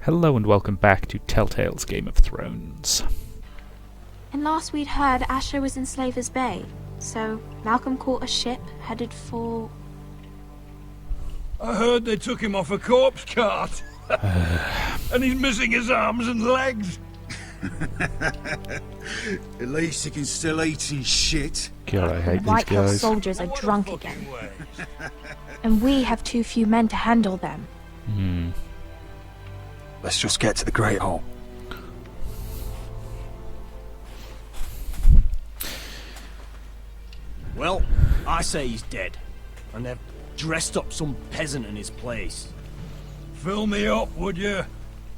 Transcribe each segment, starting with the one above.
Hello and welcome back to Telltales Game of Thrones. And last we'd heard, Asher was in Slaver's Bay, so Malcolm caught a ship headed for... I heard they took him off a corpse cart. And he's missing his arms and legs. At least he can still eat his shit. God, I hate these White House guys. soldiers are drunk again. And we have too few men to handle them. Let's just get to the Great Hall. Well, I say he's dead. And they've dressed up some peasant in his place. Fill me up, would you?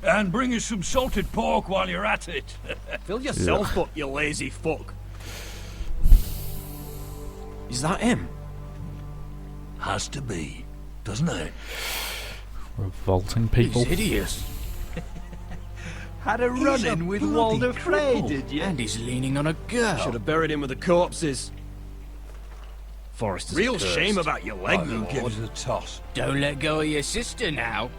And bring us some salted pork while you're at it. Fill yourself up, you lazy fuck. Is that him? Has to be, doesn't it? Revolting people. He's hideous. Had a run-in with Walder Frey, did you? And he's leaning on a girl. Should have buried him with the corpses. Forrester's real cursed. Shame about your leg, Who Lord. gives a toss? Don't let go of your sister now.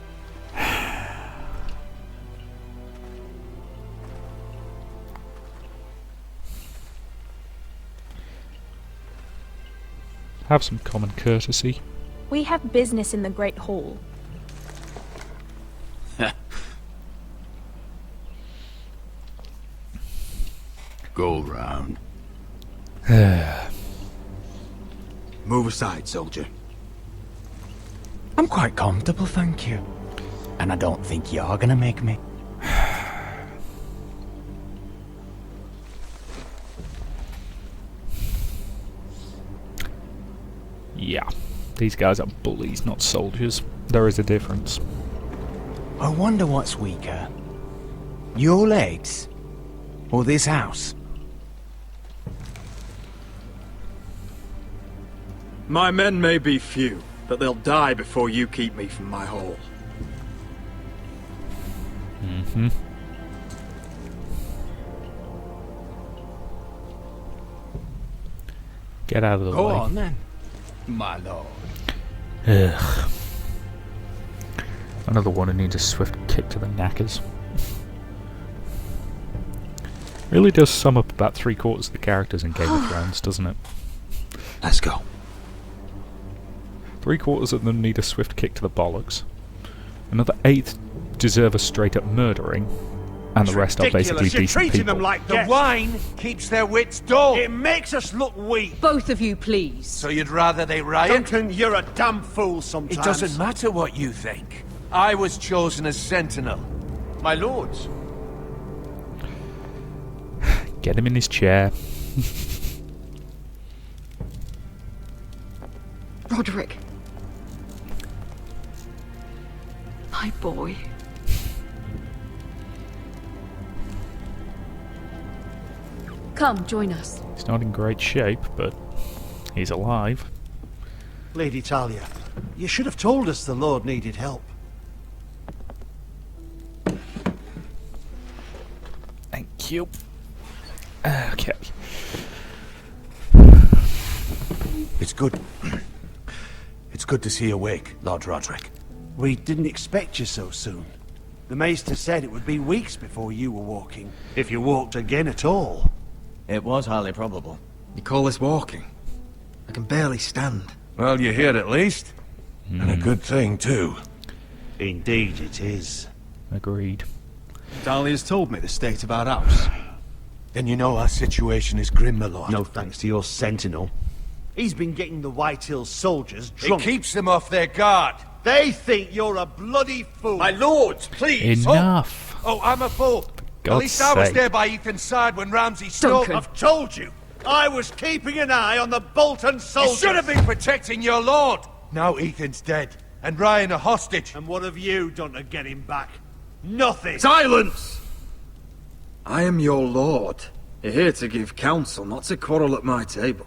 Have some common courtesy. We have business in the Great Hall. Go round. Move aside, soldier. I'm quite comfortable, thank you. And I don't think you're gonna make me. Yeah, these guys are bullies, not soldiers. There is a difference. I wonder what's weaker. Your legs? Or this house? My men may be few, but they'll die before you keep me from my hole. Get out of the Go way. on then, my lord. Ugh. Another one who needs a swift kick to the knackers. Really does sum up about 3/4 of the characters in Game of Thrones, doesn't it? Let's go. 3/4 of them need a swift kick to the bollocks. Another 8 deserve a straight up murdering. And the rest are basically You're decent treating people. them like The guests. wine keeps their wits dull. It makes us look weak. Both of you, please. So you'd rather they riot? Duncan, you're a damn fool sometimes. It doesn't matter what you think. I was chosen as sentinel. My lords. Get him in his chair. Roderick. My boy. Come, join us. He's not in great shape, but he's alive. Lady Talia, you should have told us the Lord needed help. Thank you. Okay. It's good. It's good to see you awake, Lord Roderick. We didn't expect you so soon. The Maester said it would be weeks before you were walking, if you walked again at all. It was highly probable. You call this walking? I can barely stand. Well, you're here at least. And a good thing, too. Indeed it is. Agreed. Dahlia's told me the state of our house. Then you know our situation is grim, my lord. No thanks to your sentinel. He's been getting the White Hills soldiers It drunk. keeps them off their guard. They think you're a bloody fool. My lords, please. Enough. Oh, I'm a fool. At God's least I was sake. there by Ethan's side when Ramsay stole... Duncan. I've told you. I was keeping an eye on the Bolton You soldiers. should have been protecting your lord. Now Ethan's dead, and Ryan a hostage. And what have you done to get him back? Nothing. Silence! I am your lord. You're here to give counsel, not to quarrel at my table.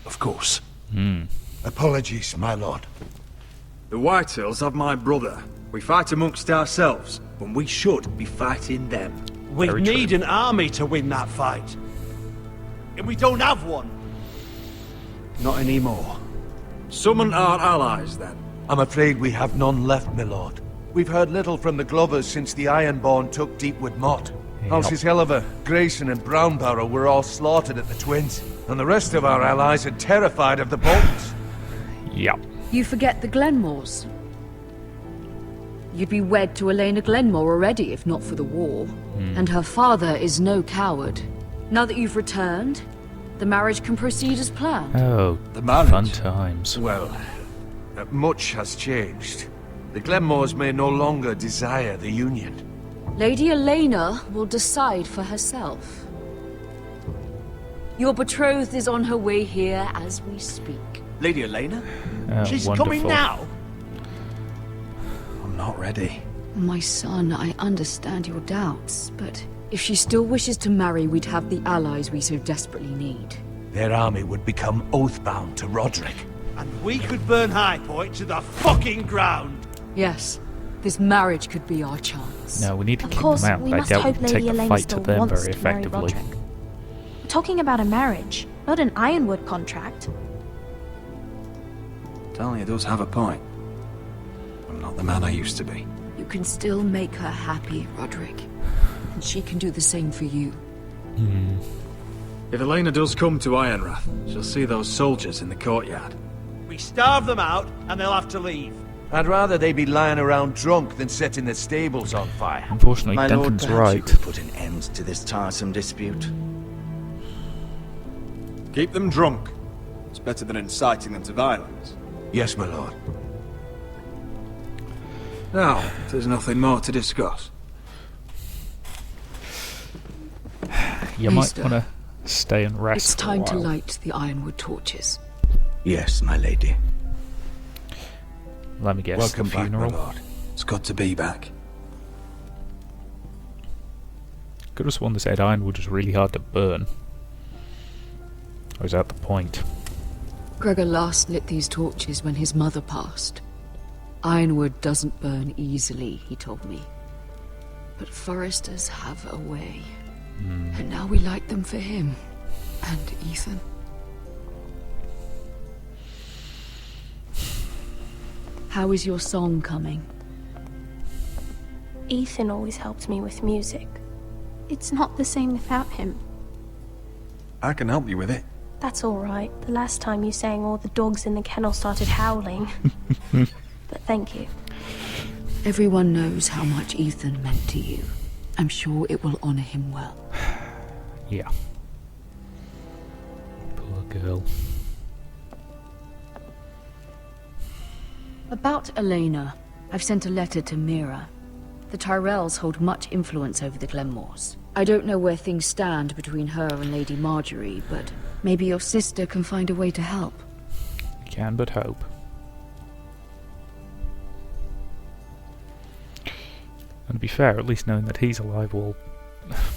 Of course. Apologies, my lord. The Whitehills have my brother. We fight amongst ourselves, when we should be fighting them. We Very need true. an army to win that fight. And we don't have one. Not anymore. Summon our allies, then. I'm afraid we have none left, my lord. We've heard little from the Glovers since the Ironborn took Deepwood Motte. Houses Helliver, Grayson and Brownbarrow were all slaughtered at the Twins, and the rest of our allies are terrified of the Boltons. Yep. You forget the Glenmores. You'd be wed to Elena Glenmore already if not for the war. And her father is no coward. Now that you've returned, the marriage can proceed as planned. Oh, The marriage? fun times. Well, much has changed. The Glenmores may no longer desire the union. Lady Elena will decide for herself. Your betrothed is on her way here as we speak. Lady Elena? Oh, She's wonderful. coming now. I'm not ready. My son, I understand your doubts, but if she still wishes to marry, we'd have the allies we so desperately need. Their army would become oath-bound to Roderick. And we could burn High Point to the fucking ground. Yes, this marriage could be our chance. No, we need to Of keep course, them out, we but I must doubt hope we can Lady take the Elena fight still to them wants very to marry effectively. Roderick. We're talking about a marriage, not an Ironwood contract. Talia does have a point. I'm not the man I used to be. You can still make her happy, Roderick. And she can do the same for you. If Elena does come to Ironrath, she'll see those soldiers in the courtyard. We starve them out, and they'll have to leave. I'd rather they be lying around drunk than setting the stables on fire. Unfortunately, My lord, Denton's perhaps you right. could put an end to this tiresome dispute. Keep them drunk. It's better than inciting them to violence. Yes, my lord. Now, if there's nothing more to discuss. You might Maester, want to stay and rest It's for a time to while. light the Ironwood torches. Yes, my lady. Let me guess, Welcome the back, my funeral. lord. It's good to be back. Could have sworn they said Ironwood was really hard to burn. Or is that the point? Gregor last lit these torches when his mother passed. Ironwood doesn't burn easily, he told me. But foresters have a way. And now we light them for him. And Ethan. How is your song coming? Ethan always helped me with music. It's not the same without him. I can help you with it. That's all right. The last time you sang, all the dogs in the kennel started howling. But thank you. Everyone knows how much Ethan meant to you. I'm sure it will honor him well. Yeah. Poor girl. About Elena, I've sent a letter to Mira. The Tyrells hold much influence over the Glenmores. I don't know where things stand between her and Lady Marjorie, but maybe your sister can find a way to help. Can but hope. And to be fair, at least knowing that he's alive will,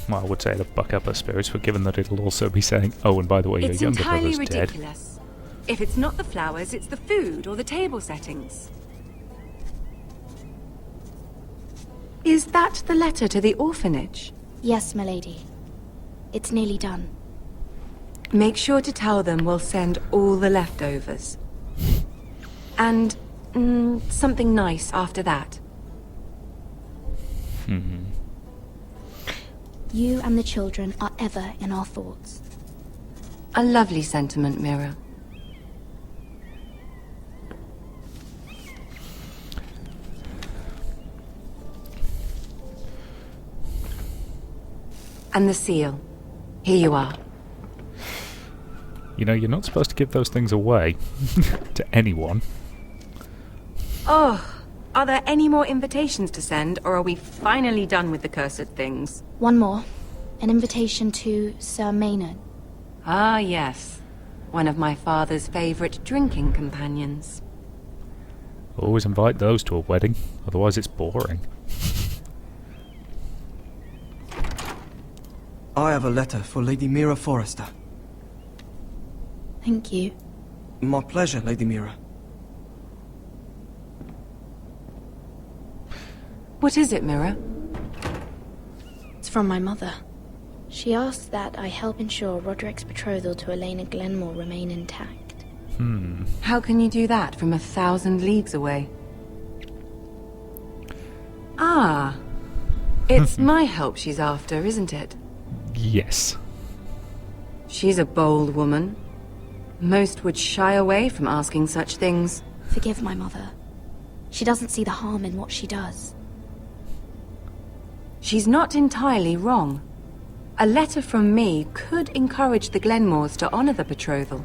well, I would say to buck up her spirits, but given that it'll also be saying, oh, and by the way, your It's younger entirely brother's dead. ridiculous. If it's not the flowers, it's the food or the table settings. Is that the letter to the orphanage? Yes, my lady. It's nearly done. Make sure to tell them we'll send all the leftovers. And something nice after that. You and the children are ever in our thoughts. A lovely sentiment, Mira. And the seal. Here you are. You know, you're not supposed to give those things away to anyone. Oh, are there any more invitations to send, or are we finally done with the cursed things? One more. An invitation to Sir Maynard. Ah, yes. One of my father's favorite drinking companions. Always invite those to a wedding, otherwise it's boring. I have a letter for Lady Mira Forrester. Thank you. My pleasure, Lady Mira. What is it, Mira? It's from my mother. She asks that I help ensure Roderick's betrothal to Elena Glenmore remain intact. How can you do that from 1,000 leagues away? Ah. It's my help she's after, isn't it? Yes. She's a bold woman. Most would shy away from asking such things. Forgive my mother. She doesn't see the harm in what she does. She's not entirely wrong. A letter from me could encourage the Glenmores to honor the betrothal.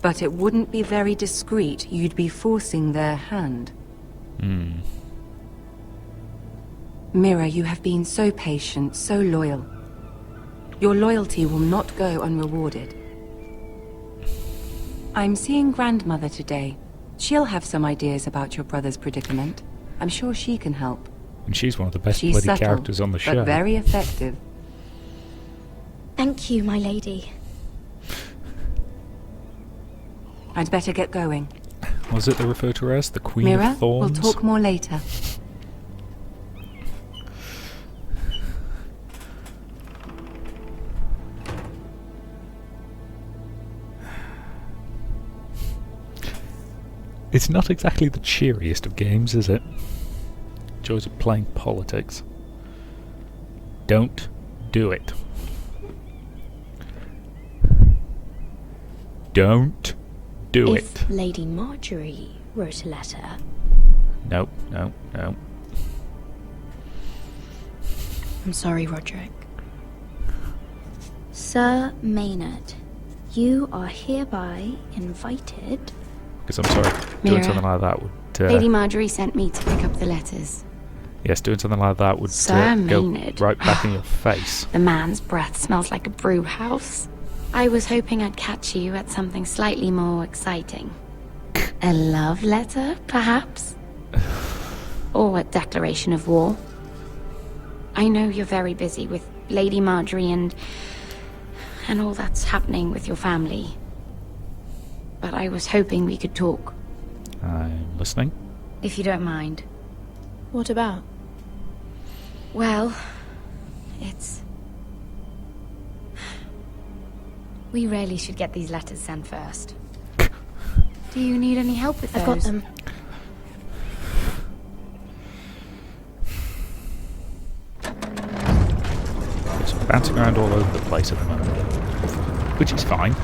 But it wouldn't be very discreet. You'd be forcing their hand. Mira, you have been so patient, so loyal. Your loyalty will not go unrewarded. I'm seeing Grandmother today. She'll have some ideas about your brother's predicament. I'm sure she can help. And she's one of the best She's bloody subtle, characters on the show. but very effective. Thank you, my lady. I'd better get going. Was it they refer to her as? The Queen Mira, of Thorns? we'll talk more later. It's not exactly the cheeriest of games, is it? Joys of playing politics. Don't do it. Don't do it. If Lady Marjorie wrote a letter... No, no, no. I'm sorry, Roderick. Sir Maynard, you are hereby invited... Because I'm sorry, doing Mira, something like that would... Lady Marjorie sent me to pick up the letters. Yes, doing something like that would Sir go Maynard. right back in your face. The man's breath smells like a brew house. I was hoping I'd catch you at something slightly more exciting. A love letter, perhaps? Or a declaration of war? I know you're very busy with Lady Marjorie and all that's happening with your family. But I was hoping we could talk. I'm listening. If you don't mind. What about? Well, it's... We really should get these letters sent first. Do you need any help with those? I've got them. It's bouncing around all over the place at the moment. Which is fine.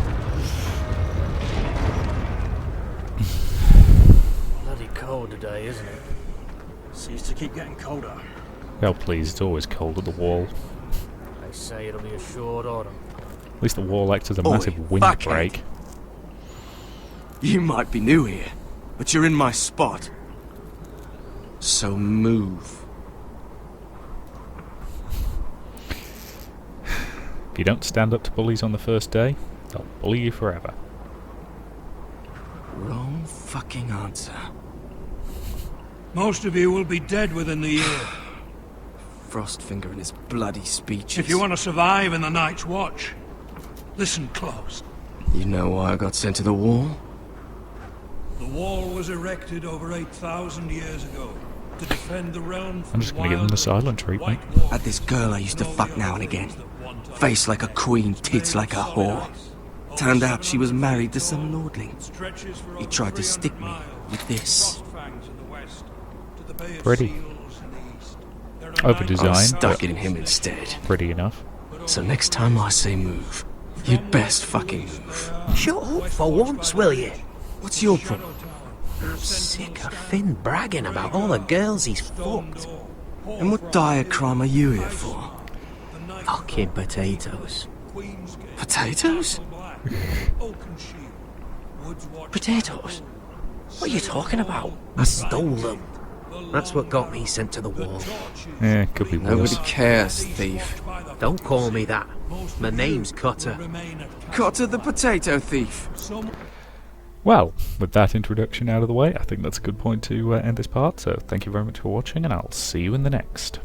Bloody cold today, isn't it? Seems to keep getting colder. Oh please, it's always cold at the wall. They say it'll be a short autumn. At least the wall acts as a Oi, massive windbreak. You might be new here, but you're in my spot. So move. If you don't stand up to bullies on the first day, they'll bully you forever. Wrong fucking answer. Most of you will be dead within the year. Frostfinger and his bloody speeches. If you want to survive in the Night's Watch, listen close. You know why I got sent to the wall? The wall was erected over 8,000 years ago to defend the realm from I'm just going to give them the silent treatment. Had this girl I used to fuck now and again. Face like a queen, tits like a whore. Turned out she was married to some lordling. He tried to stick me with this. Pretty. Over-designed, I stuck but it in him instead. pretty enough. So next time I say move, you'd best fucking move. Shut up for once, will you? What's your problem? I'm sick of Finn bragging about all the girls he's fucked. And what dire crime are you here for? Fucking potatoes. Potatoes? Potatoes? What are you talking about? I stole them. That's what got me sent to the wall. Yeah, could be Nobody worse. cares, thief. Don't call me that. My name's Cutter. Cutter the potato thief. Well, with that introduction out of the way, I think that's a good point to end this part, so thank you very much for watching, and I'll see you in the next.